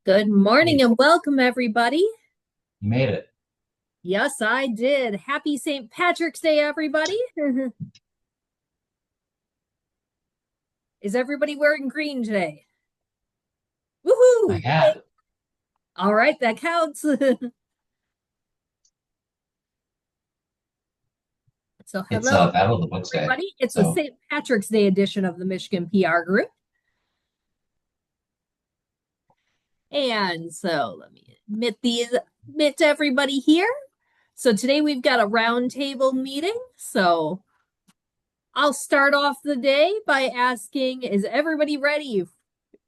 Good morning Hey, and welcome, everybody. you made it. Yes, I did. Happy St. Patrick's Day, everybody. Is everybody wearing green today? I Woohoo! have. All right, that counts. So, It's hello, Battle of the Books Day. everybody. It's the So St. Patrick's Day edition of the Michigan PR Group. And so, let me admit to everybody here. So, today we've got a roundtable meeting. So, I'll start off the day by asking, is everybody ready?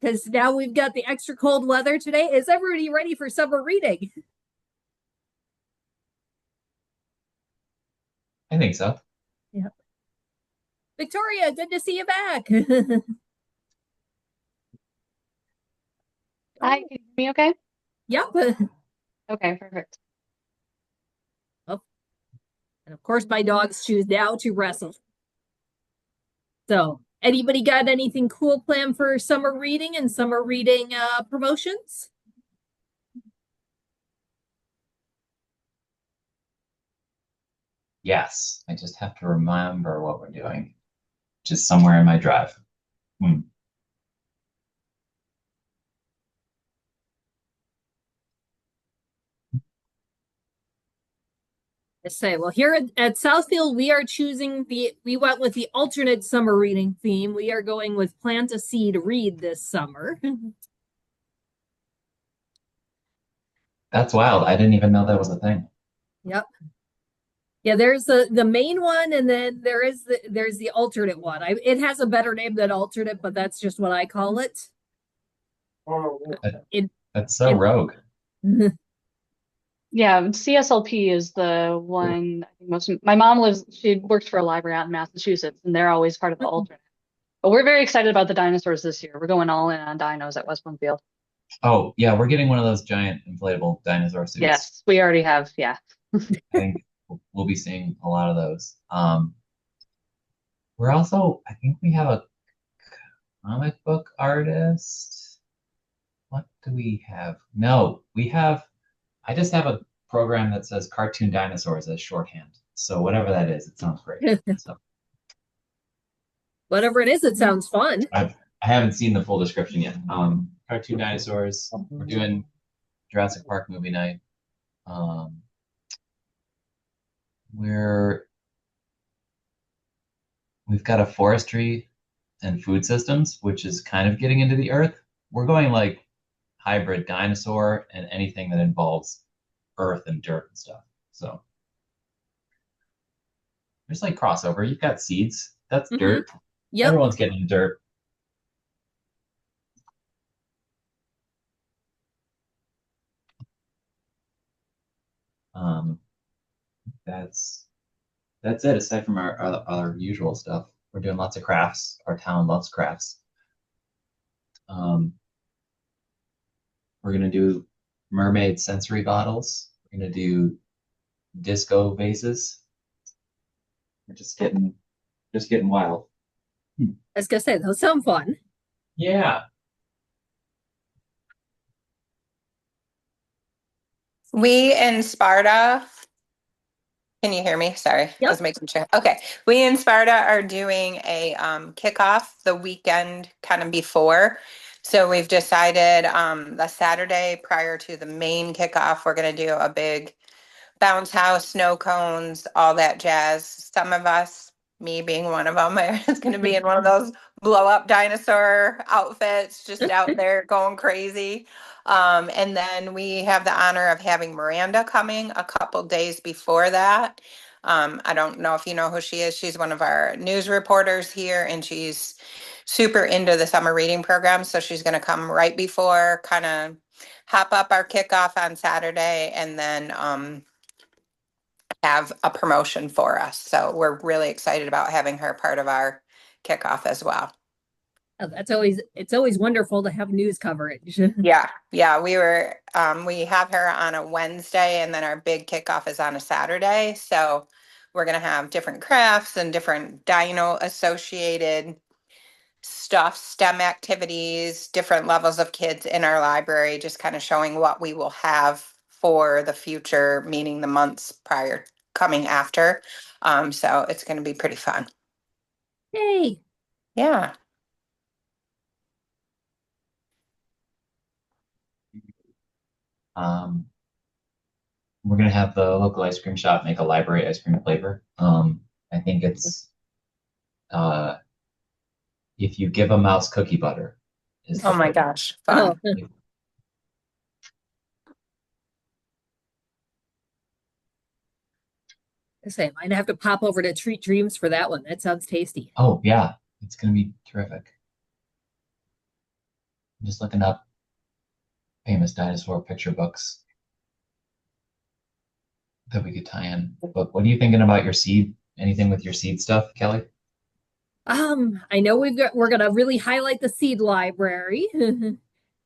Because now we've got the extra cold weather today. Is everybody ready for summer reading? I think so. Yep. Victoria, good to see you back. Hi, can you hear me okay? Yep. Okay, perfect. Oh, and of course, my dogs choose now to wrestle. So, anybody got anything cool planned for summer reading and summer reading promotions? Yes, I just have to remember what we're doing. Just somewhere in my drive. Hmm. I say, well, here at Southfield, we went with the alternate summer reading theme. We are going with Plant a Seed, Read this summer. That's wild. I didn't even know that was a thing. Yep. Yeah, there's the main one, and then there's the alternate one. It has a better name than alternate, but that's just what I call it. That- It that's so it rogue. Yeah, CSLP is the one I think my mom she works for a library out in Massachusetts, and they're always part of the alternate. But we're very excited about the dinosaurs this year. We're going all in on dinos at West Bloomfield. Oh, yeah, we're getting one of those giant inflatable dinosaur suits. Yes, we already have. Yeah. I think we'll be seeing a lot of those. We're also, I think we have a comic book artist. What do we have? No, I just have a program that says cartoon dinosaurs as shorthand. So whatever that is, it sounds great. So Whatever it is, it sounds fun. I haven't seen the full description yet. Cartoon dinosaurs. We're doing Jurassic Park movie night. Um, we're we've got a forestry and food systems, which is kind of getting into the earth. We're going like hybrid dinosaur and anything that involves earth and dirt and stuff. So there's like crossover. You've got seeds. That's Hmm. dirt. Yep. Everyone's getting dirt. Um, that's that's it. Aside from our usual stuff, we're doing lots of crafts. Our town loves crafts. Um, we're gonna do mermaid sensory bottles. We're gonna do disco vases. We're just getting wild. Hmm. I was gonna say those sound fun. Yeah. We in Sparta, can you hear me? Sorry, I Yep. was making sure. Okay. We in Sparta are doing a kickoff the weekend kind of before. So we've decided the Saturday prior to the main kickoff, we're going to do a big bounce house, snow cones, all that jazz. Some of us, me being one of them, is going to be in one of those blow up dinosaur outfits, just out there going crazy. And then we have the honor of having Miranda coming a couple days before that. I don't know if you know who she is. She's one of our news reporters here, and she's super into the summer reading program. So she's going to come right before, kind of hop up our kickoff on Saturday, and then have a promotion for us. So we're really excited about having her part of our kickoff as well. Oh, it's always wonderful to have news coverage. Yeah, we have her on a Wednesday and then our big kickoff is on a Saturday. So we're going to have different crafts and different dino associated stuff, STEM activities, different levels of kids in our library, just kind of showing what we will have for the future, meaning the months prior coming after. So it's going to be pretty fun. Hey, Yeah. Um, we're gonna have the local ice cream shop make a library ice cream flavor. I think it's uh, if you give a mouse cookie butter is Oh the my flavor. gosh, oh, fun. I say, I might have to pop over to Treat Dreams for that one. That sounds tasty. Oh yeah, it's gonna be terrific. I'm just looking up famous dinosaur picture books that we could tie in. But what are you thinking about your seed? Anything with your seed stuff, Kelly? I know we're gonna really highlight the seed library, and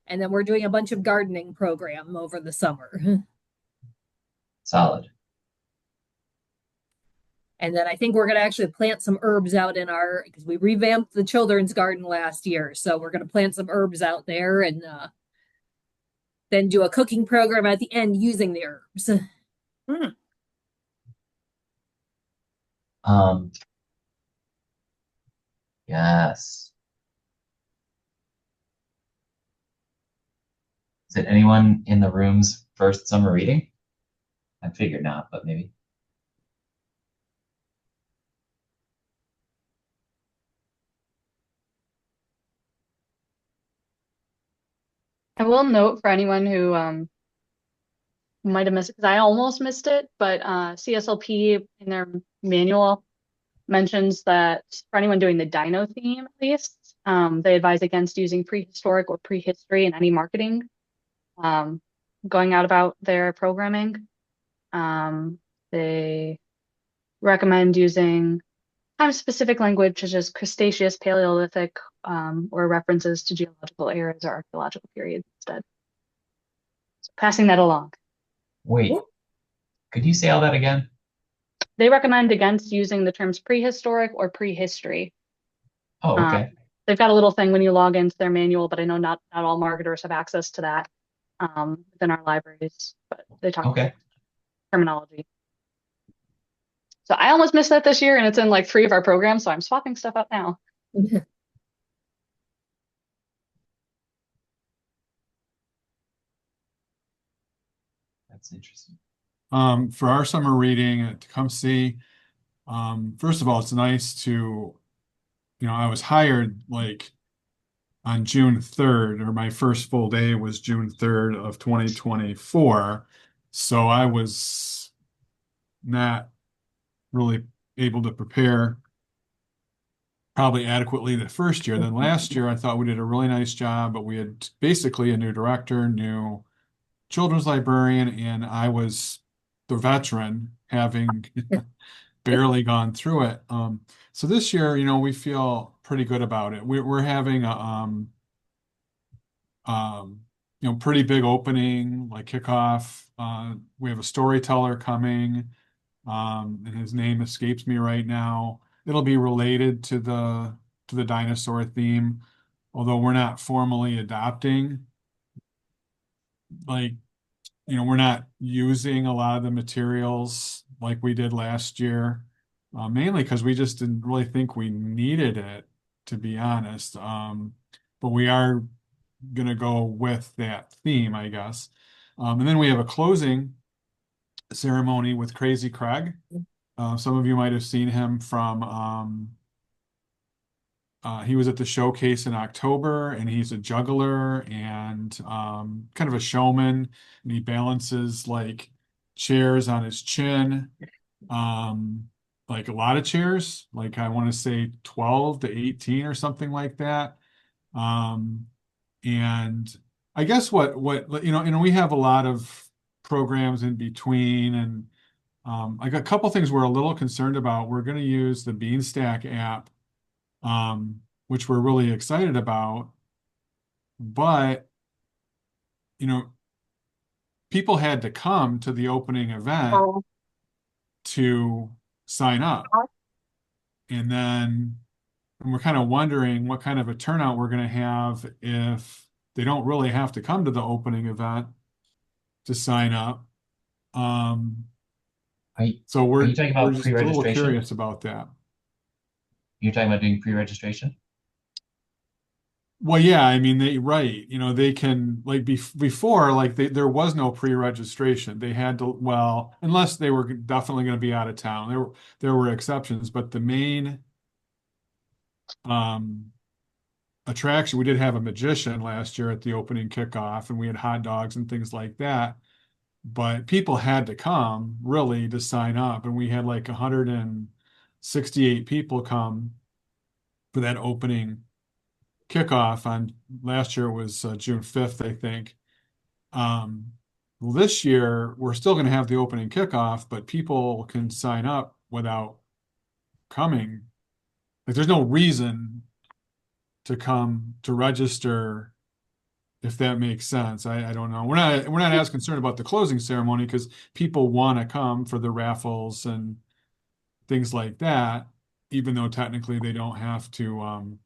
then we're doing a bunch of gardening program over the summer. Solid. And then I think we're gonna actually plant some herbs out in our because we revamped the children's garden last year, so we're gonna plant some herbs out there and then do a cooking program at the end using the herbs. Hmm. Um, yes. Is it anyone in the room's first summer reading? I figured not, but maybe. I will note for anyone who might have missed it, because I almost missed it, but CSLP in their manual mentions that for anyone doing the dino theme, at least, they advise against using prehistoric or prehistory in any marketing um, going out about their programming. They recommend using time-specific language such as Cretaceous, Paleolithic, or references to geological eras or archaeological periods instead. So passing that along. Wait, could you say all that again? They recommend against using the terms prehistoric or prehistory. Oh, Um, okay. they've got a little thing when you log into their manual, but I know not all marketers have access to that within our libraries, but they talk about Okay. terminology. So I almost missed that this year, and it's in like 3 of our programs, so I'm swapping stuff out now. That's interesting. For our summer reading at Tecumseh, first of all, it's nice to, I was hired like on June 3rd, or my first full day was June 3rd of 2024. So I was not really able to prepare probably adequately the first year. Then last year, I thought we did a really nice job, but we had basically a new director, new children's librarian, and I was the veteran having barely gone through it. So this year, we feel pretty good about it. We're having a um, pretty big opening, like kickoff. We have a storyteller coming, and his name escapes me right now. It'll be related to the dinosaur theme, although we're not formally adopting. Like, we're not using a lot of the materials like we did last year, mainly because we just didn't really think we needed it, to be honest. But we are going to go with that theme, I guess. And then we have a closing ceremony with Crazy Craig. Some of you might have seen him from, he was at the showcase in October, and he's a juggler and kind of a showman, and he balances like chairs on his chin, like a lot of chairs, like I want to say 12 to 18 or something like that. Um, and I guess we have a lot of programs in between, and like a couple things we're a little concerned about. We're going to use the Beanstack app, which we're really excited about, but you know, people had to come to the opening event to sign up, and then And we're kind of wondering what kind of a turnout we're going to have if they don't really have to come to the opening event to sign up. Um, Are you, so are we're you talking we're about just a little pre-registration? curious about that. You're talking about doing pre-registration? Well, yeah, I mean right, they can like before like there was no pre-registration. They had to, well, unless they were definitely going to be out of town. There were exceptions, but the main um attraction, we did have a magician last year at the opening kickoff, and we had hot dogs and things like that. But people had to come really to sign up, and we had like 168 people come for that opening kickoff on last year. It was June 5th, I think. Um, well, this year we're still going to have the opening kickoff, but people can sign up without coming. Like there's no reason to come to register, if that makes sense. I don't know. We're not as concerned about the closing ceremony because people want to come for the raffles and things like that, even though technically they don't have to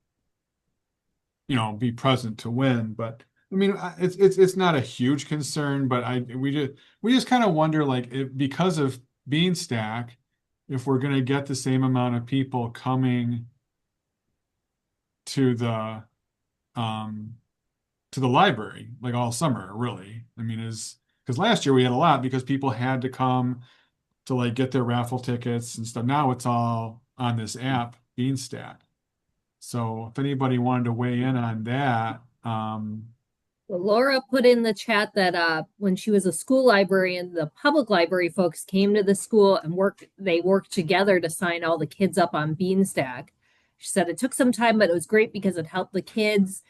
be present to win. But I mean, it's not a huge concern, but we just kind of wonder, like, because of Beanstack, if we're going to get the same amount of people coming to the um to the library like all summer, really. I mean, is because last year we had a lot because people had to come to like get their raffle tickets and stuff. Now it's all on this app, Beanstack. So if anybody wanted to weigh in on that, Well, Laura put in the chat that when she was a school librarian, the public library folks came to the school and they worked together to sign all the kids up on Beanstack. She said it took some time, but it was great because it helped the kids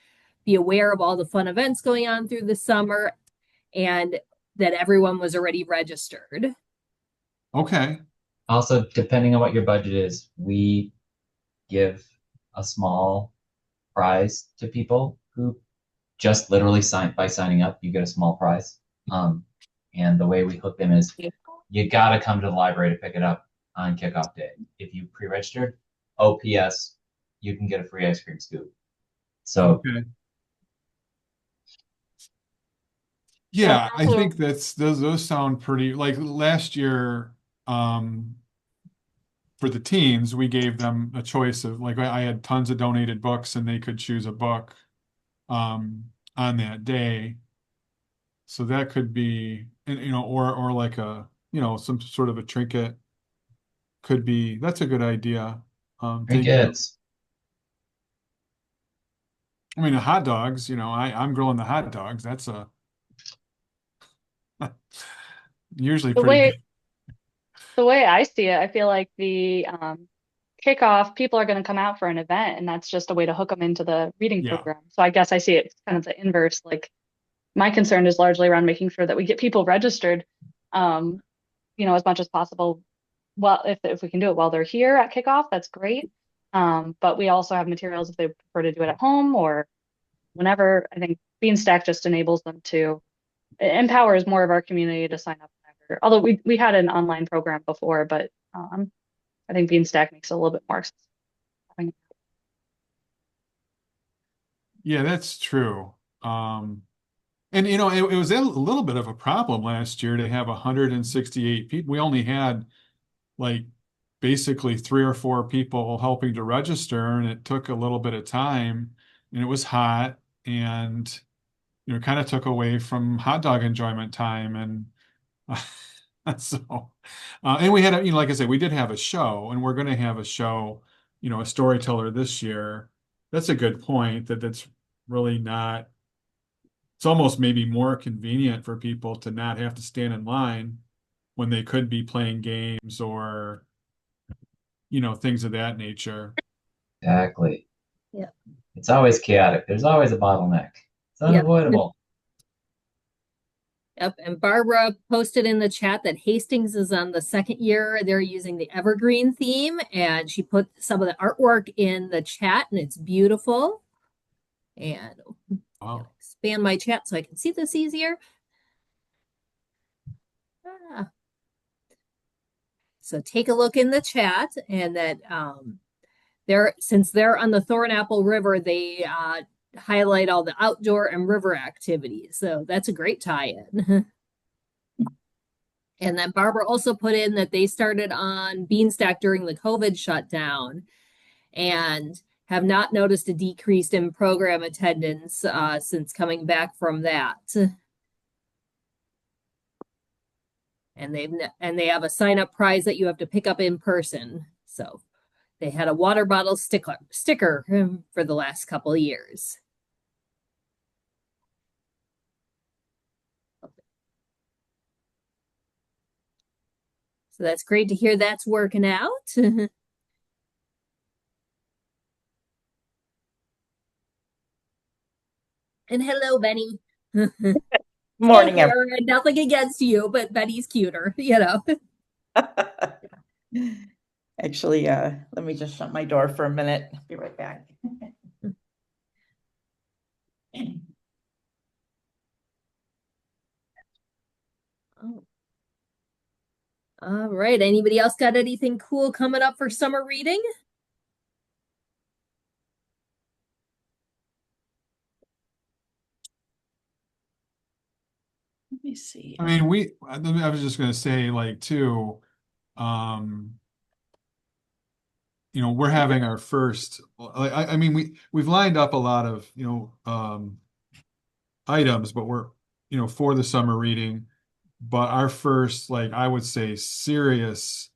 be aware of all the fun events going on through the summer and that everyone was already registered. okay. Also, depending on what your budget is, we give a small prize to people who just literally signing up, you get a small prize. And the way we hook them is you gotta come to the library to pick it up on kickoff day. If you pre-registered, OPS, you can get a free ice cream scoop. So Okay. Yeah, Yeah, I also, think those sound pretty like last year, for the teens, we gave them a choice of like I had tons of donated books and they could choose a book on that day. So that could be, and or like some sort of a trinket could be. That's a good idea. Thank you. trinkets. I mean, the hot dogs, I'm grilling the hot dogs. That's a usually the pretty good. way the way I see it, I feel like the kickoff, people are going to come out for an event, and that's just a way to hook them into the reading Yeah. program. So I guess I see it kind of the inverse. Like my concern is largely around making sure that we get people registered, um, as much as possible. Well, if we can do it while they're here at kickoff, that's great. But we also have materials if they prefer to do it at home or whenever. I think Beanstack just enables them to it empowers more of our community to sign up whenever. Although we had an online program before, but I think Beanstack makes it a little bit more accessible. Yeah, that's true. Um, and it was a little bit of a problem last year to have 168 people. We only had like basically three or four people helping to register, and it took a little bit of time, and it was hot, and kind of took away from hot dog enjoyment time, and so and we had like I said, we did have a show, and we're going to have a show, a storyteller this year. That's a good point. That's really not. It's almost maybe more convenient for people to not have to stand in line when they could be playing games or things of that nature. Exactly. Yeah. It's always chaotic. There's always a bottleneck. It's Yep. unavoidable. Yep. And Barbara posted in the chat that Hastings is on the second year. They're using the evergreen theme, and she put some of the artwork in the chat, and it's beautiful. And Wow. expand my chat so I can see this easier. So take a look in the chat, and that since they're on the Thornapple River, they highlight all the outdoor and river activities. So that's a great tie-in. And then Barbara also put in that they started on Beanstack during the COVID shutdown and have not noticed a decrease in program attendance since coming back from that. And they have a sign-up prize that you have to pick up in person. So they had a water bottle sticker for the last couple of years. So that's great to hear that's working out. And hello, Benny. Morning, Hey, Karen, nothing against you, but Benny's cuter, you know. Actually, let me just shut my door for a minute. Be right back. Oh. All right. Anybody else got anything cool coming up for summer reading? Let me see. I mean, I was just going to say, like, too, um, we're having our first, like, I mean, we've lined up a lot of, items, but we're, for the summer reading, but our first, like, I would say serious,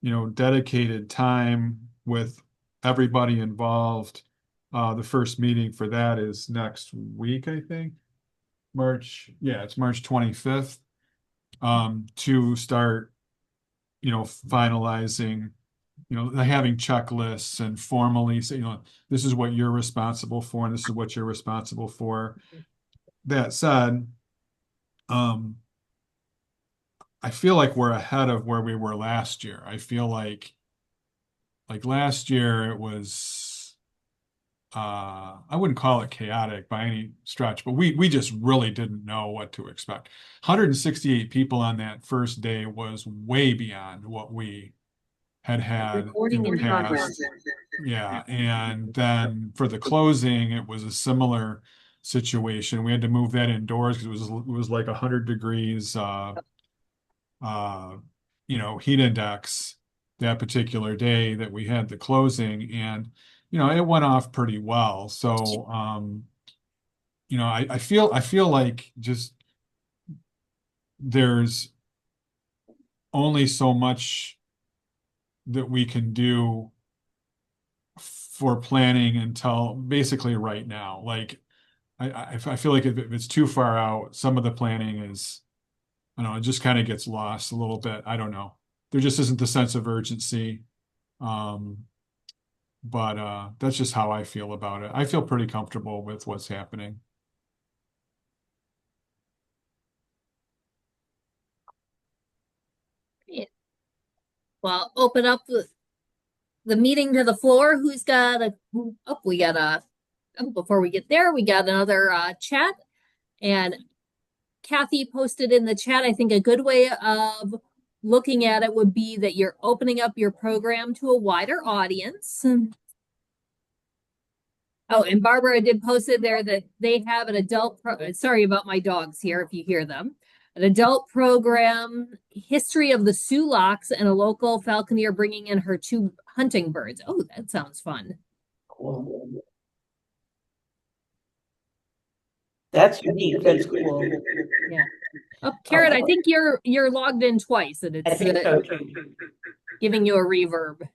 dedicated time with everybody involved. The first meeting for that is next week, I think. It's March 25th, to start, finalizing, having checklists and formally say, this is what you're responsible for, and this is what you're responsible for. That said, um, I feel like we're ahead of where we were last year. I feel like last year it was I wouldn't call it chaotic by any stretch, but we just really didn't know what to expect. 168 people on that first day was way beyond what we had in Recording the in progress. past. Yeah, and then for the closing, it was a similar situation. We had to move that indoors because it was like 100 degrees uh heat index that particular day that we had the closing, and it went off pretty well. So I feel like just there's only so much that we can do for planning until basically right now. Like I feel like if it's too far out, some of the planning is, I don't know, it just kind of gets lost a little bit. I don't know. There just isn't the sense of urgency. Um, but that's just how I feel about it. I feel pretty comfortable with what's happening. Well, open up the meeting to the floor. Who's got we got before we get there, we got another chat. And Kathy posted in the chat, I think a good way of looking at it would be that you're opening up your program to a wider audience. Oh, and Barbara did post it there that they have an sorry about my dogs here if you hear them. An adult program, history of the Sulaks, and a local falconer bringing in her two hunting birds. Oh, that sounds fun. Cool. That's unique. That's cool. Yeah. Oh, Karen, I think you're logged in twice, and I it's think so too. giving you a reverb. Do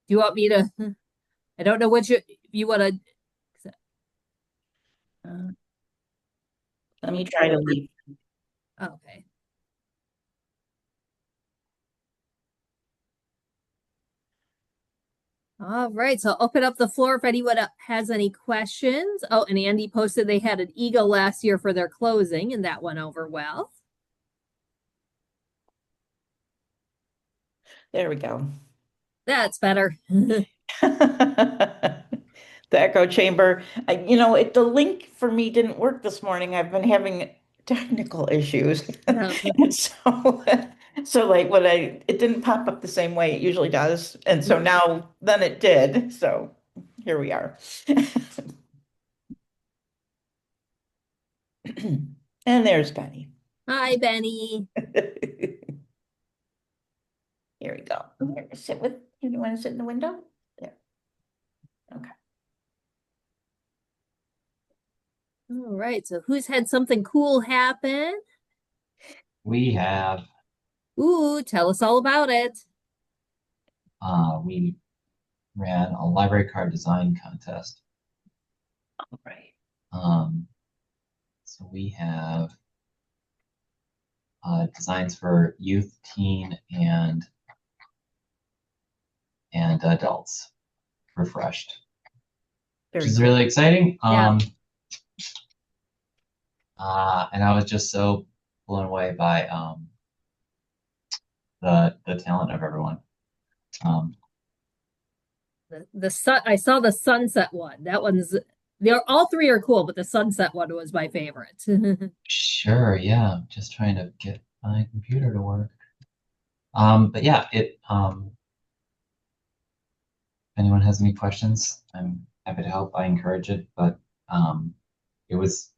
you want me to? I don't know what you want to. Let me try to leave. Okay. All right, so I'll open up the floor if anyone has any questions. Oh, and Andy posted they had an eagle last year for their closing, and that went over well. There we go. That's better. The echo chamber. The link for me didn't work this morning. I've been having technical issues. Yeah. And so So like it didn't pop up the same way it usually does. And so now then it did. So here we are. And there's Penny. Hi, Benny. Here we go. I'm going to sit with you. You want to sit in the window? There. Okay. All right, so who's had something cool happen? We have Ooh, tell us all about it. we ran a library card design contest. All right. So we have designs for youth, teen, and adults refreshed, which Very is cool. really exciting. Yeah. And I was just so blown away by the talent of everyone. The sun, I saw the sunset one. That one's they're all three are cool, but the sunset one was my favorite. Sure, yeah, just trying to get my computer to work. But yeah, if anyone has any questions, I'm happy to help. I encourage it, but um, it was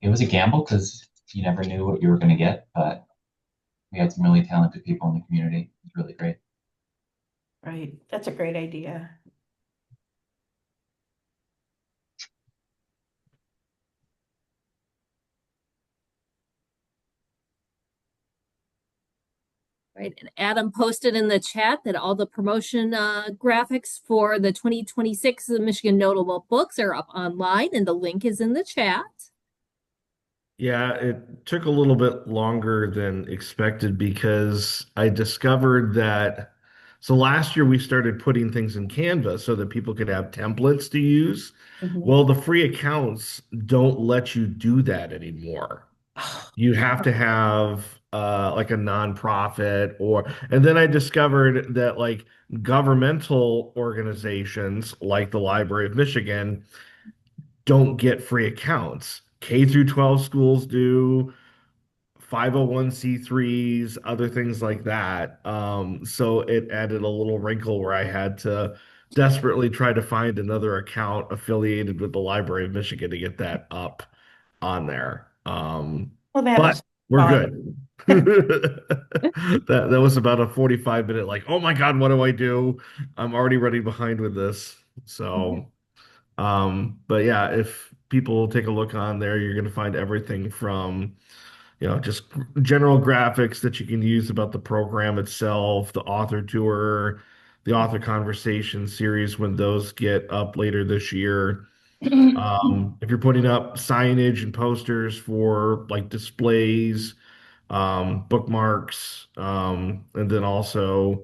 it was a gamble because you never knew what you were going to get, but we had some really talented people in the community. It was really great. Right. That's a great idea. Right. And Adam posted in the chat that all the promotion graphics for the 2026 Michigan Notable Books are up online, and the link is in the chat. Yeah, it took a little bit longer than expected because I discovered that. So last year we started putting things in Canva so that people could have templates to use. Mhm. Well, the free accounts don't let you do that anymore. You have to have like a nonprofit and then I discovered that like governmental organizations like the Library of Michigan don't get free accounts. K through 12 schools do, 501(c)(3)s, other things like that. So it added a little wrinkle where I had to desperately try to find another account affiliated with the Library of Michigan to get that up on there. Well, that But was we're fun. good. That was about a 45-minute, like, oh my God, what do I do? I'm already running behind with this. So but yeah, if people take a look on there, you're going to find everything from, just general graphics that you can use about the program itself, the author tour, the author conversation series when those get up later this year. If you're putting up signage and posters for like displays, bookmarks, and then also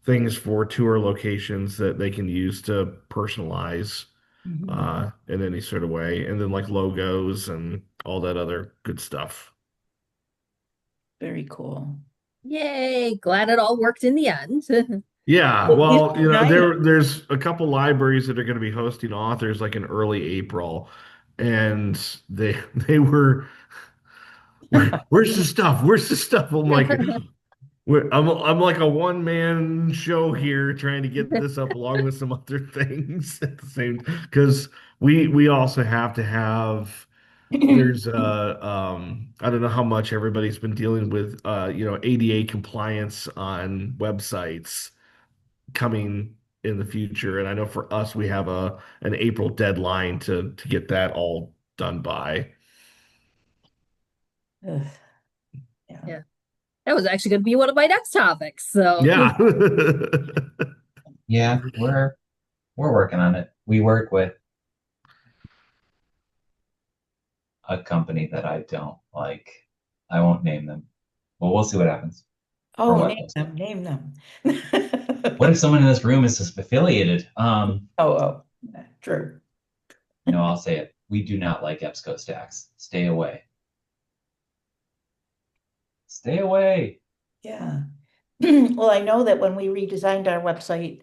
things for tour locations that they can use to personalize Mhm. in any sort of way, and then like logos and all that other good stuff. Very cool. Yay! Glad it all worked in the end. Yeah, Well, you well, nice. there's a couple libraries that are going to be hosting authors like in early April, and they were, where's the stuff? Where's the stuff? I'm like, I'm like a one man show here trying to get this up along with some other things at the same because we also have to have there's I don't know how much everybody's been dealing with ADA compliance on websites coming in the future, and I know for us we have an April deadline to get that all done by. Ugh, yeah. Yeah, that was actually going to be one of my next topics. So, Yeah. Yeah, we're working on it. We work with a company that I don't like. I won't name them. Well, we'll see what happens or Oh, what name goes them, name them. What if someone in this room is just affiliated? Oh, true. No, I'll say it. We do not like EBSCO stacks. Stay away. Stay away. Yeah. Well, I know that when we redesigned our website,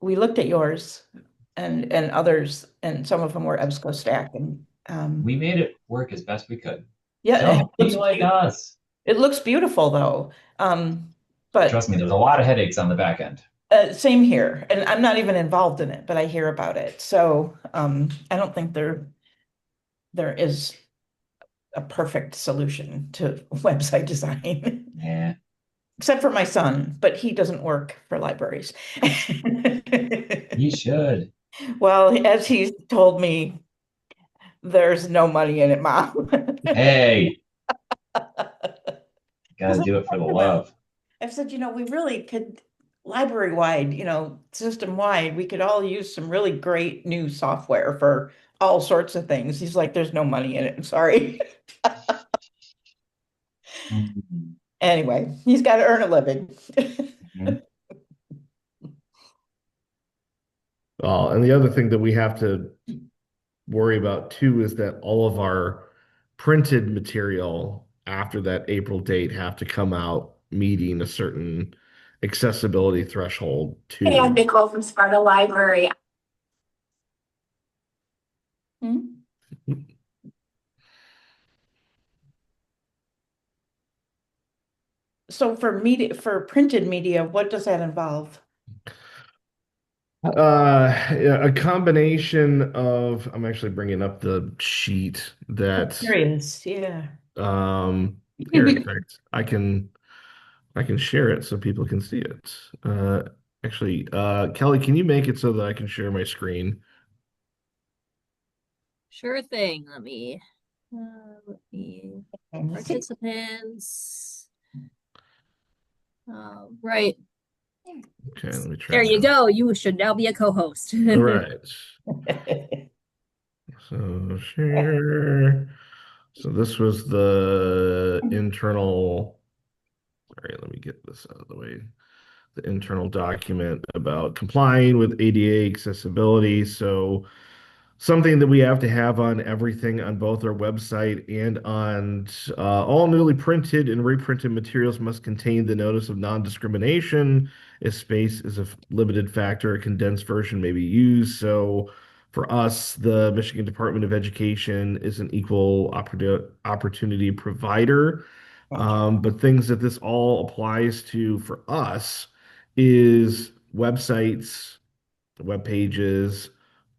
we looked at yours and others, and some of them were EBSCO stack, and We made it work as best we could. yeah, it Don't be looks like cute. us. It looks beautiful though. But Trust me, there's a lot of headaches on the back end. same here. And I'm not even involved in it, but I hear about it. So I don't think there is a perfect solution to website design, Yeah, except for my son, but he doesn't work for libraries. you should. Well, as he's told me, there's no money in it, Mom. Hey, Because gotta do it for the about, love. I've said, we really could, library wide, system wide, we could all use some really great new software for all sorts of things. He's like, there's no money in it. I'm sorry. Mhm. Anyway, he's got to earn a living. Mhm. And the other thing that we have to worry about too is that all of our printed material after that April date have to come out meeting a certain accessibility threshold Hey, I'm too. Nicole from Sparta Library. Hmm? So for media, for printed media, what does that involve? Yeah, a combination of, I'm actually bringing up the sheet that, Curious, yeah. here, in fact, I can share it so people can see it. Actually, Kelly, can you make it so that I can share my screen? Sure thing. Let me participants. Right. Okay, let me try There you now. go. You should now be a co-host. All right. So share. So this was the internal. All right, let me get this out of the way. The internal document about complying with ADA accessibility. So something that we have to have on everything on both our website and on all newly printed and reprinted materials must contain the notice of non-discrimination. If space is a limited factor, a condensed version may be used. So for us, the Michigan Department of Education is an equal opportunity provider. Gotcha. But things that this all applies to for us is websites, web pages,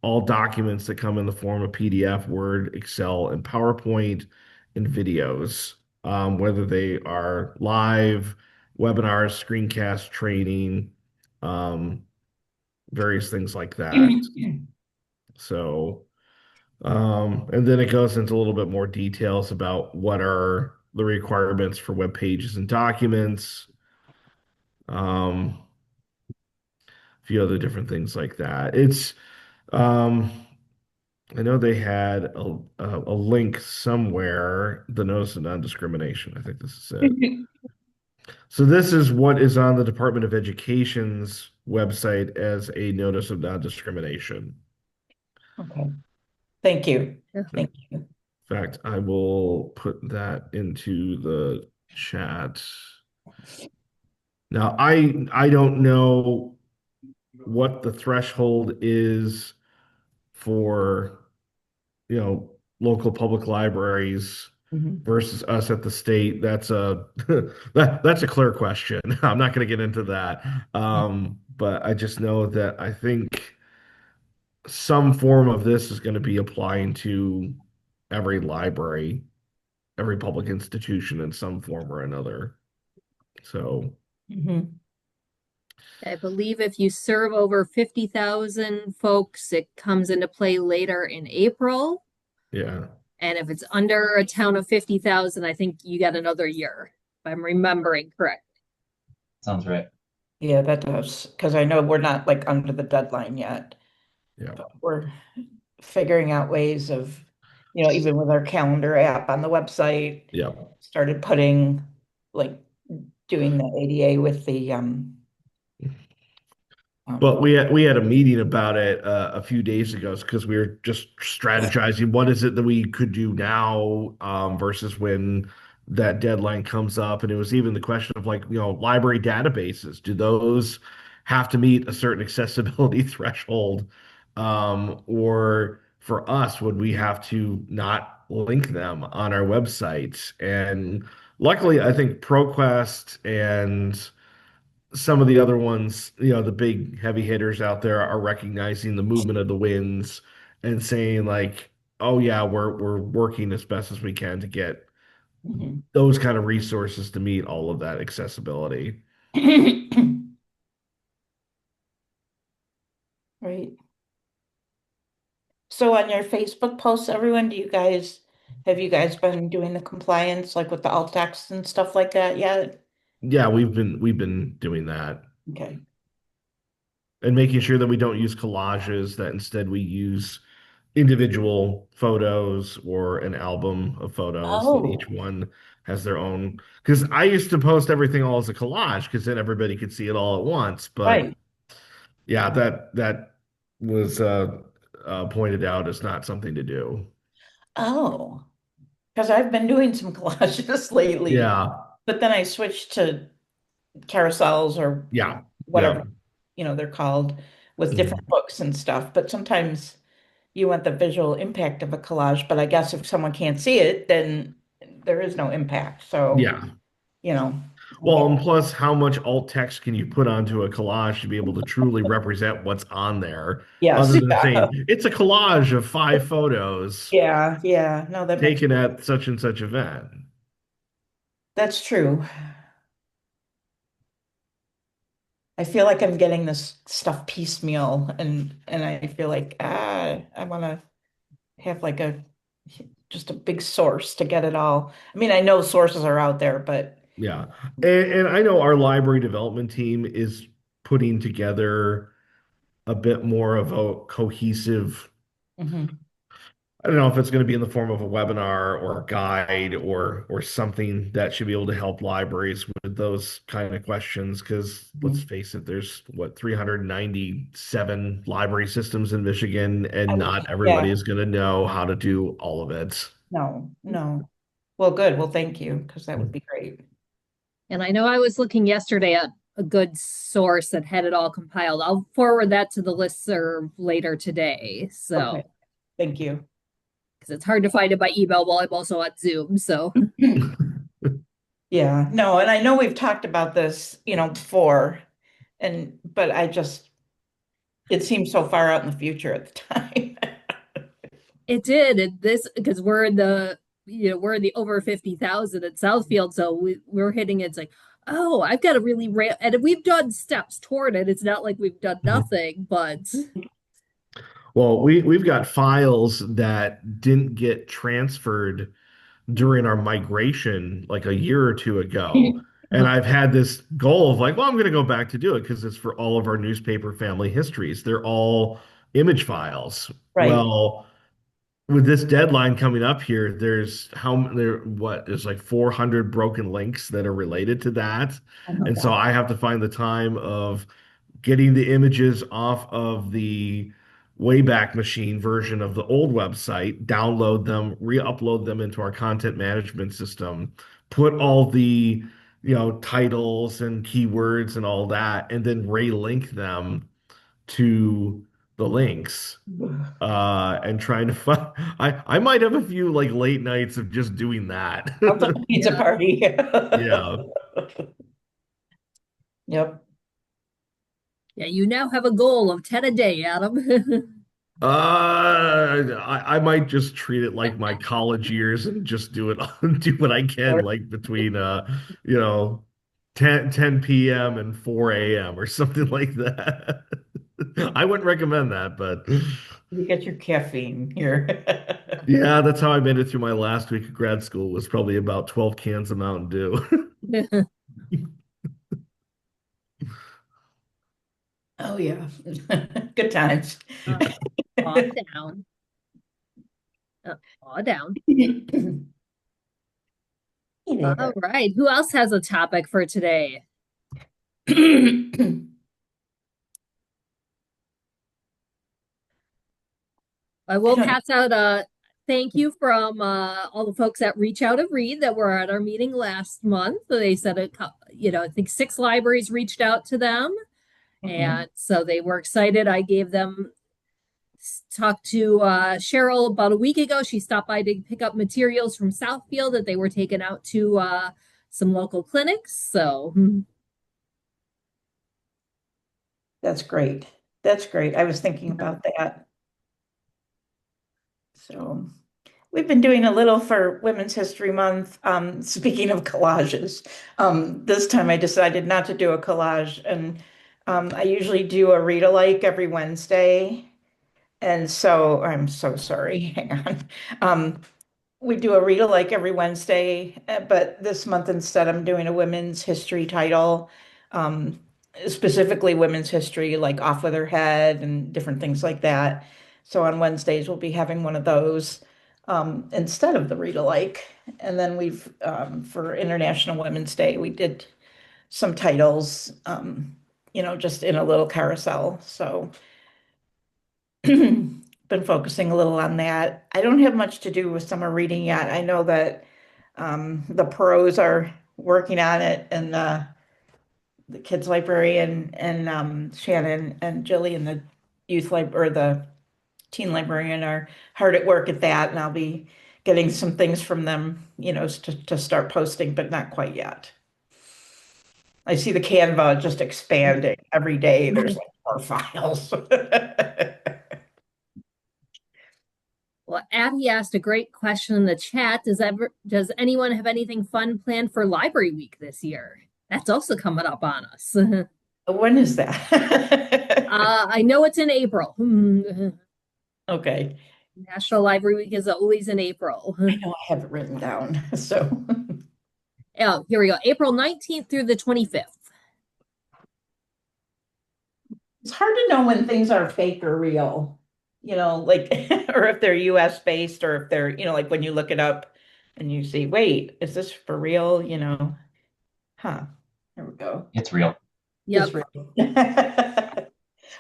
all documents that come in the form of PDF, Word, Excel, and PowerPoint, and videos, whether they are live, webinars, screencast training, um, various things like that. So, and then it goes into a little bit more details about what are the requirements for web pages and documents, um, a few other different things like that. Um, I know they had a link somewhere, the notice of non-discrimination. I think this is it. So this is what is on the Department of Education's website as a notice of non-discrimination. Okay. Thank you. Okay. Thank you. In fact, I will put that into the chat. Now, I don't know what the threshold is for, local public libraries Mhm. versus us at the state. That's a that's a clear question. I'm not going to get into that. But I just know that I think some form of this is going to be applying to every library, every public institution in some form or another. So, Mhm. I believe if you serve over 50,000 folks, it comes into play later in April. yeah. And if it's under a town of 50,000, I think you got another year, if I'm remembering correctly. Sounds right. Yeah, that does. Because I know we're not like under the deadline yet, Yeah. but we're figuring out ways of, even with our calendar app on the website, Yeah. started putting like doing the ADA with the But um we had a meeting about it a few days ago because we were just strategizing what is it that we could do now versus when that deadline comes up. And it was even the question of like, library databases. Do those have to meet a certain accessibility threshold? Or for us, would we have to not link them on our websites? And luckily, I think ProQuest and some of the other ones, the big heavy hitters out there are recognizing the movement of the winds and saying like, "Oh yeah, we're working as best as we can to get Mhm. those kind of resources to meet all of that accessibility." Right. So on your Facebook posts, everyone, have you guys been doing the compliance like with the alt text and stuff like that yet? Yeah, we've been doing that Okay. and making sure that we don't use collages, that instead we use individual photos or an album of photos that each Oh, one has their own. Because I used to post everything all as a collage because then everybody could see it all at once. But right. yeah, that was pointed out as not something to do. Oh, because I've been doing some collages lately, Yeah, but then I switched to carousels or yeah, whatever, yeah. they're called with Mhm. different books and stuff. But sometimes you want the visual impact of a collage, but I guess if someone can't see it, then there is no impact. So, Yeah. you know, I Well, get, and plus, how much alt text can you put onto a collage to be able to truly represent what's on there, yes, other than yeah, saying it's a collage of 5 photos yeah, yeah. No, that makes taken at such and such event? that's true. I feel like I'm getting this stuff piecemeal and I feel like I want to have like a just a big source to get it all. I mean, I know sources are out there, but Yeah. And I know our library development team is putting together a bit more of a cohesive, mhm. I don't know if it's going to be in the form of a webinar or a guide or something that should be able to help libraries with those kind of questions. Because let's Mhm. face it, there's what 397 library systems in Michigan, and not everybody Yeah, is going to know how to do all of it. no, no. Well, good. Well, thank you, because that would be great. And I know I was looking yesterday at a good source that had it all compiled. I'll forward that to the listserv later today. Okay, So, thank you. because it's hard to find it by email while I'm also on Zoom. So, Yeah, no, and I know we've talked about this, before, but it seems so far out in the future at the time. it did. And this, because we're in the over 50,000 at Southfield. So we're hitting it. It's like, oh, I've got a really and we've done steps toward it. It's not like we've done nothing, but Well, we've got files that didn't get transferred during our migration like a year or two ago. And I've had this goal of like, well, I'm going to go back to do it because it's for all of our newspaper family histories. They're all image files. Right. Well, with this deadline coming up here, there's like 400 broken links that are related to that. Oh my And so God. I have to find the time of getting the images off of the Wayback Machine version of the old website, download them, re-upload them into our content management system, put all the, titles and keywords and all that, and then re-link them to the links. And trying to find, I might have a few like late nights of just doing that. I'll take a pizza yeah. party. Yeah. Yep. Yeah, you now have a goal of 10 a day, Adam. I might just treat it like my college years and just do it, do what I can, like between, you know, 10 p.m. and 4 a.m. or something like that. I wouldn't recommend that, but You get your caffeine here. yeah, that's how I made it through my last week of grad school was probably about 12 cans of Mountain Dew. Oh yeah. Good times. Aw down. Aw down. Hey All there. right. Who else has a topic for today? I I will don't pass out a thank you from all the folks at Reach Out and Read that were at our meeting last month. They said I think 6 libraries reached out to them, know. and so they were excited. I gave them talked to Cheryl about a week ago. She stopped by to pick up materials from Southfield that they were taken out to some local clinics. So That's great. That's great. I was thinking about that. So we've been doing a little for Women's History Month. Speaking of collages, this time I decided not to do a collage, and I usually do a read alike every Wednesday. And so I'm so sorry. Hang on. We do a read alike every Wednesday, but this month instead, I'm doing a women's history title, um, specifically women's history, like Off with Her Head and different things like that. So on Wednesdays, we'll be having one of those instead of the read alike. And then for International Women's Day, we did some titles, just in a little carousel. So been focusing a little on that. I don't have much to do with summer reading yet. I know that the pros are working on it, and the kids librarian and Shannon and Jillian, the youth lib or the teen librarian, are hard at work at that, and I'll be getting some things from them, to start posting, but not quite yet. I see the Canva just expanding every day. There's like more files. well, Abby asked a great question in the chat. Does anyone have anything fun planned for Library Week this year? That's also coming up on us. When is that? I know it's in April. Okay. National Library Week is always in April. I know I have it written down. So Oh, here we go. April 19th through the 25th. it's hard to know when things are fake or real, like, or if they're US based, or if they're, like when you look it up and you see, wait, is this for real? Huh. There we go. It's real. Yep. It's real.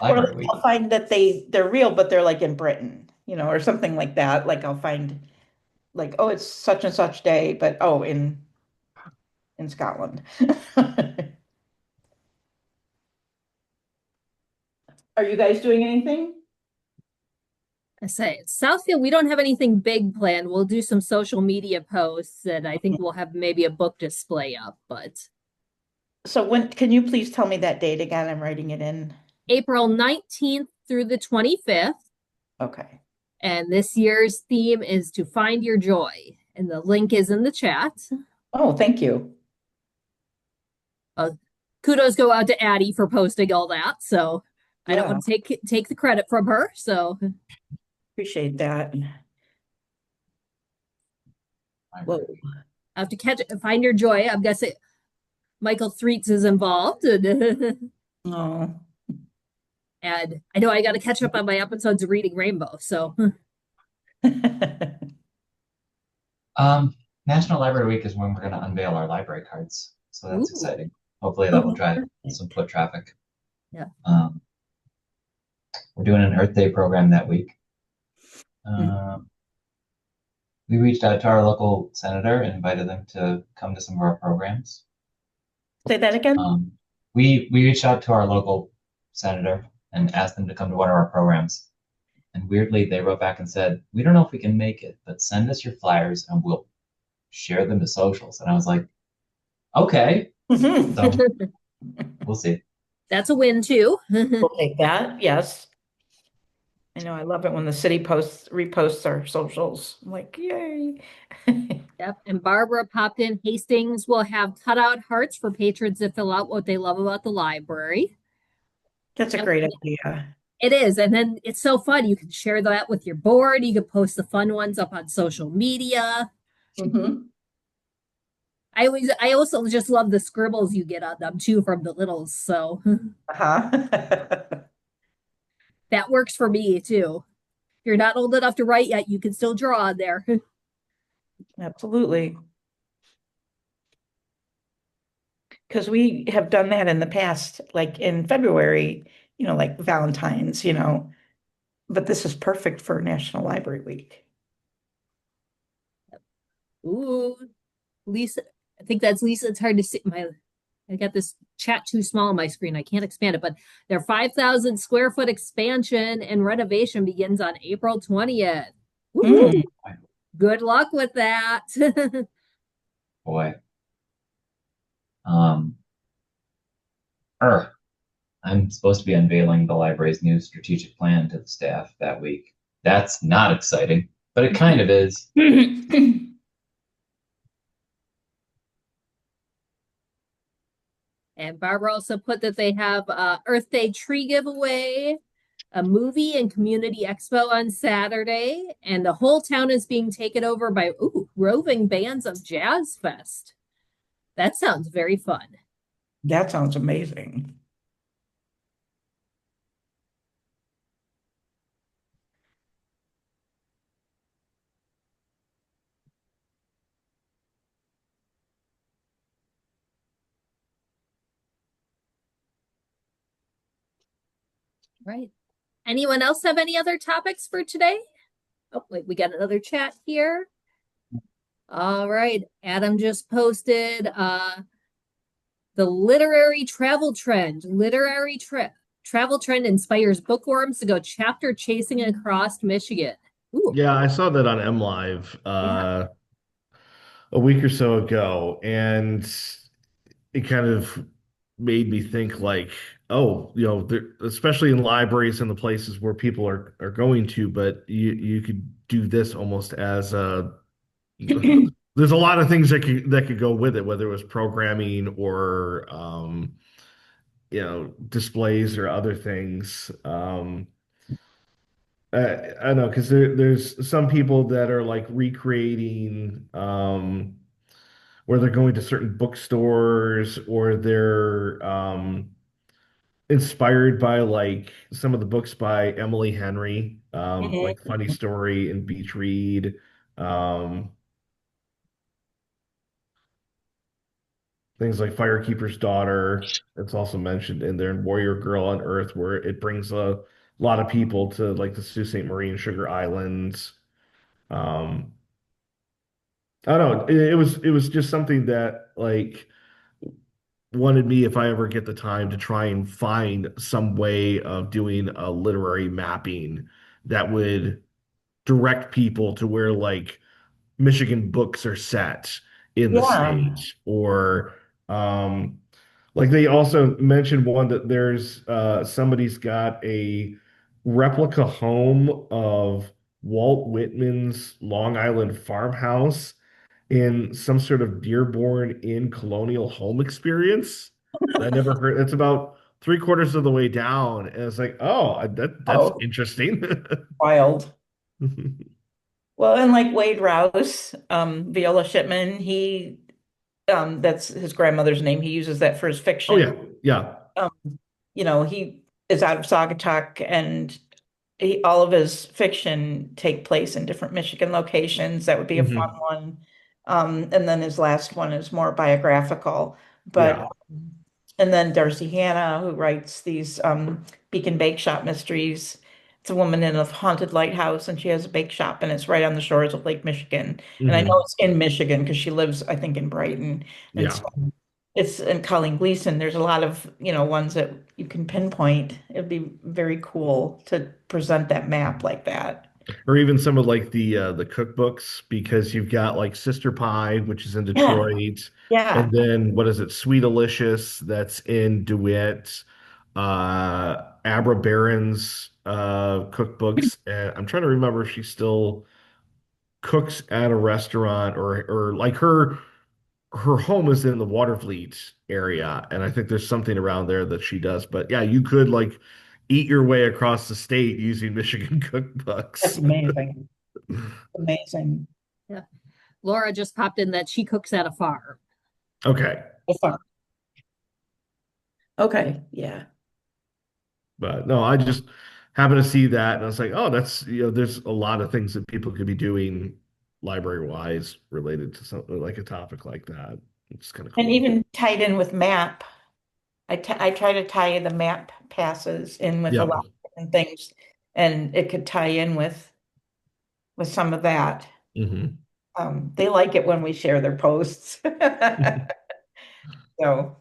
Or Library Week. I'll find that they're real, but they're like in Britain, or something like that. Like I'll find like, oh, it's such and such day, but oh, in Scotland. Are you guys doing anything? I say Southfield, we don't have anything big planned. We'll do some social media posts, and I think we'll have maybe a book display up, but So when can you please tell me that date again? I'm writing it in. April 19th through the 25th. Okay. And this year's theme is to find your joy. And the link is in the chat. Oh, thank you. Kudos go out to Addie for posting all that. So I don't Yeah. want to take the credit from her. So Appreciate that. Whoa. Library Week. I have to find your joy. I'm guessing Michael Threets is involved. And Oh. I know I got to catch up on my episodes of Reading Rainbow. So National Library Week is when we're going to unveil our library cards. So that's Ooh. exciting. Hopefully that will drive some foot traffic. Yeah. We're doing an Earth Day program that week. We reached out to our local senator and invited them to come to some of our programs. Say that again. We reached out to our local senator and asked them to come to one of our programs. And weirdly, they wrote back and said, we don't know if we can make it, but send us your flyers and we'll share them to socials. And I was like, okay. So we'll see. That's a win too. We'll take that. Yes. I know. I love it when the city reposts our socials. I'm like, yay. Yep. And Barbara popped in. Hastings will have cutout hearts for patrons to fill out what they love about the library. That's a Yep. great idea. It is. And then it's so fun. You can share that with your board. You can post the fun ones up on social media. Mhm. I also just love the scribbles you get on them too from the littles. So Uh-huh. that works for me too. If you're not old enough to write yet, you can still draw on there. Absolutely. Because we have done that in the past, like in February, like Valentine's, but this is perfect for National Library Week. Ooh, Lisa. I think that's Lisa. It's hard to see I got this chat too small on my screen. I can't expand it, but their 5,000 square foot expansion and renovation begins on April 20th. Woo-hoo. Hmm. Good luck with that. Boy. Um, er, I'm supposed to be unveiling the library's new strategic plan to the staff that week. That's not exciting, but it kind of is. And Barbara also put that they have Earth Day tree giveaway, a movie and community expo on Saturday, and the whole town is being taken over by roving bands of Jazz Fest. That sounds very fun. That sounds amazing. Right. Anyone else have any other topics for today? Oh, wait, we got another chat here. All right. Adam just posted the literary travel trend. Travel trend inspires bookworms to go chapter chasing across Michigan. Ooh, Yeah, I saw that on M Live yeah. a week or so ago, and it kind of made me think like, oh, there, especially in libraries and the places where people are going to, but you could do this almost as a there's a lot of things that could go with it, whether it was programming or displays or other things. I don't know because there's some people that are like recreating where they're going to certain bookstores or they're inspired by like some of the books by Emily Henry, like Mhm. Funny Story and Beach Read. Um, Things like Firekeeper's Daughter. It's also mentioned in there, and Warrior Girl on Earth, where it brings a lot of people to like the Sault Ste. Marie and Sugar Islands. Um, I don't know. It was just something that like wanted me, if I ever get the time, to try and find some way of doing a literary mapping that would direct people to where like Michigan books are set in the Yeah. state, or um, like they also mentioned one that there's somebody's got a replica home of Walt Whitman's Long Island farmhouse in some sort of Dearborn Inn colonial home experience. I never heard. It's about three-quarters of the way down, and it's like, oh, that's Oh, interesting. wild. Well, and like Wade Rouse, Viola Shipman, that's his grandmother's name. He uses that for his Oh fiction. yeah, yeah. Um, he is out of Saugatuck, and all of his fiction take place in different Michigan locations. That would be a fun Hmm. one. And then his last one is more biographical. But Yeah. and then Darcy Hannah, who writes these Beacon Bake Shop mysteries. It's a woman in a haunted lighthouse, and she has a bake shop, and it's right on the shores of Lake Michigan. And I know Hmm. it's in Michigan because she lives, I think, in Brighton. And so Yeah. it's in Colleen Gleason. There's a lot of, ones that you can pinpoint. It'd be very cool to present that map like that. Or even some of like the cookbooks, because you've got like Sister Pie, which is in Yeah, Detroit, yeah. and then what is it, Sweet Delicious, that's in DeWitt, Abra Barron's cookbooks. And I'm trying to remember if she still cooks at a restaurant, or like her home is in the Watervliet area, and I think there's something around there that she does. But yeah, you could like eat your way across the state using Michigan That's cookbooks. amazing. Amazing. Yeah. Laura just popped in that she cooks at a farm. Okay. Okay, yeah. But no, I just happened to see that and I was like, oh, there's a lot of things that people could be doing library wise related to something like a topic like that. It's kind of And cool. even tied in with map. I try to tie the map passes in with a Yep. lot of different things, and it could tie in with some of that. Hmm. They like it when we share their posts. So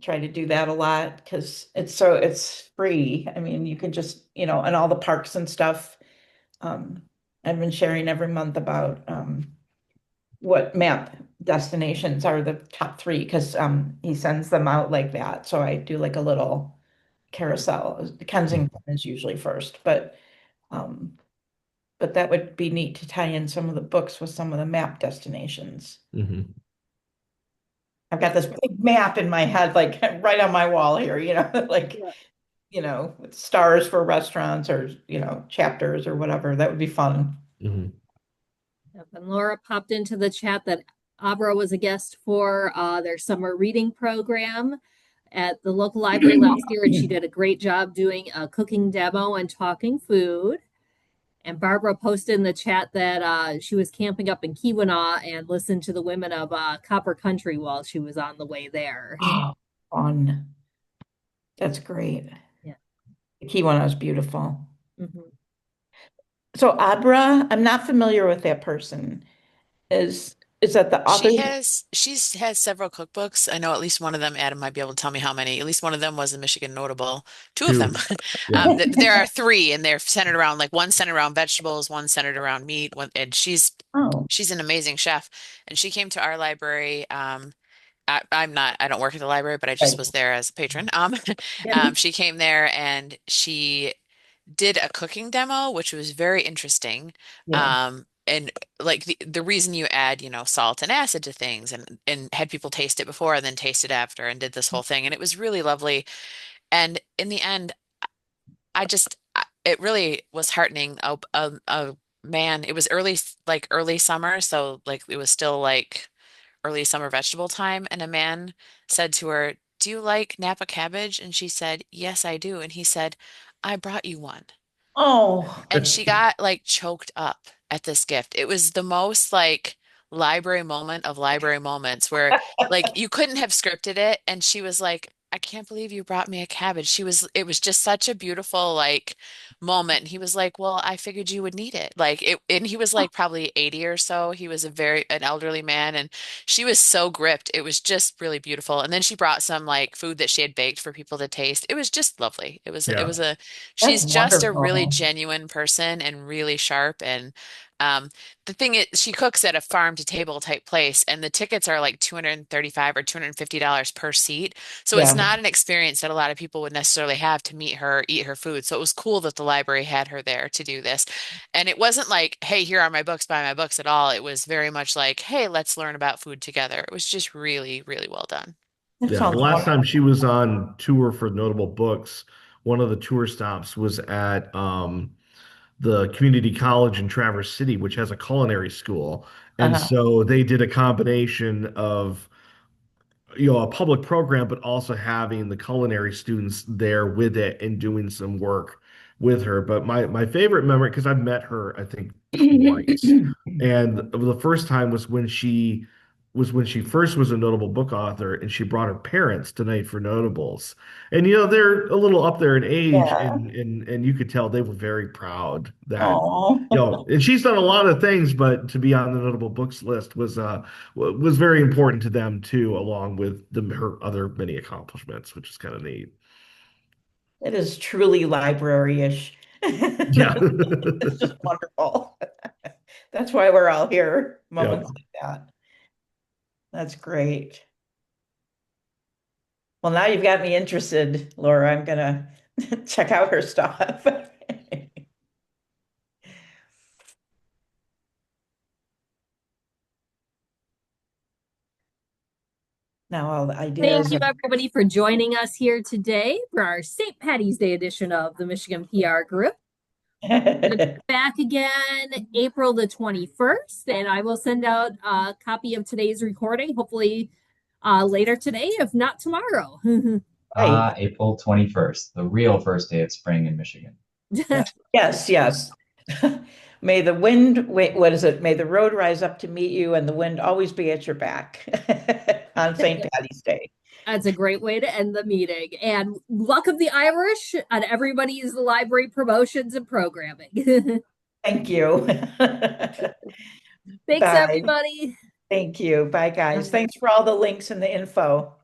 Try to do that a lot because it's free. I mean, you can just, and all the parks and stuff. Um, I've been sharing every month about what map destinations are the top three because he sends them out like that. So I do like a little carousel. Kensington is usually first, um, but that would be neat to tie in some of the books with some of the map destinations. Mhm. I've got this big map in my head, like right on my wall here, like, Yeah. with stars for restaurants or, chapters or whatever. That would be fun. Mhm. Yep, and Laura popped into the chat that Abra was a guest for their summer reading program at the local library last year, and she did a great job doing a cooking demo and talking food. And Barbara posted in the chat that she was camping up in Keweenaw and listened to the women of Copper Country while she was on the way there. Oh, fun. That's great. Yeah. The key one was beautiful. Mhm. So Abra, I'm not familiar with that person. Is that the author? She's has several cookbooks. I know at least one of them, Adam might be able to tell me how many. At least one of them was a Michigan notable. Two of them. Two. Yeah. There are three, and they're centered around like one centered around vegetables, one centered around meat. And Oh, she's an amazing chef, and she came to our library. I don't work at the library, but I just right. was there as a patron. Yeah. She came there and she did a cooking demo, which was very interesting. Yeah. And like the reason you add, salt and acid to things and had people taste it before and then taste it after and did this whole thing. And it was really lovely. And in the end, it really was heartening. A man, it was early summer. So like it was still like early summer vegetable time. And a man said to her, "Do you like Napa cabbage?" And she said, "Yes, I do." And he said, "I brought you one." Oh, And she got like choked up at this gift. It was the most like library moment of library moments where like you couldn't have scripted it. And she was like, "I can't believe you brought me a cabbage." It was just such a beautiful like moment. And he was like, "Well, I figured you would need it." And he was like probably 80 or so. He was an elderly man. And she was so gripped. It was just really beautiful. And then she brought some like food that she had baked for people to taste. It was just lovely. It Yeah. was a that's She's just a really wonderful. genuine person and really sharp. And um, the thing is, she cooks at a farm to table type place, and the tickets are like 235 or $250 per seat. So it's Yeah. not an experience that a lot of people would necessarily have to meet her, eat her food. So it was cool that the library had her there to do this. And it wasn't like, "Hey, here are my books, buy my books" at all. It was very much like, "Hey, let's learn about food together." It was just really, really well done. That Yeah. The sounds last time wonderful. she was on tour for Notable Books, one of the tour stops was at the community college in Traverse City, which has a culinary school. And Uh-huh. so they did a combination of a public program, but also having the culinary students there with it and doing some work with her. But my favorite memory, because I've met her, I think twice, and the first time was when she first was a notable book author, and she brought her parents to Night for Notables. And they're a little up there in age, Yeah. and you could tell they were very proud that Oh, and she's done a lot of things, but to be on the notable books list was very important to them too, along with her other many accomplishments, which is kind of neat. it is truly library-ish. Yeah. It's just wonderful. That's why we're all here, Yeah. moments like that. That's great. Well, now you've got me interested, Laura. I'm gonna check out her stuff. Now all the Thank ideas you, of everybody, for joining us here today for our St. Patty's Day edition of the Michigan PR Group. Back again April the 21st, and I will send out a copy of today's recording, hopefully later today, if not tomorrow. right. April 21st, the real first day of spring in Michigan. Yeah. Yes, yes. May the wind, wait, what is it? May the road rise up to meet you and the wind always be at your back on St. Patty's Day. That's a great way to end the meeting. And luck of the Irish on everybody's library promotions and programming. Thank you. Thanks, Bye. everybody. Thank you. Bye, guys. Thanks for all the links and the info.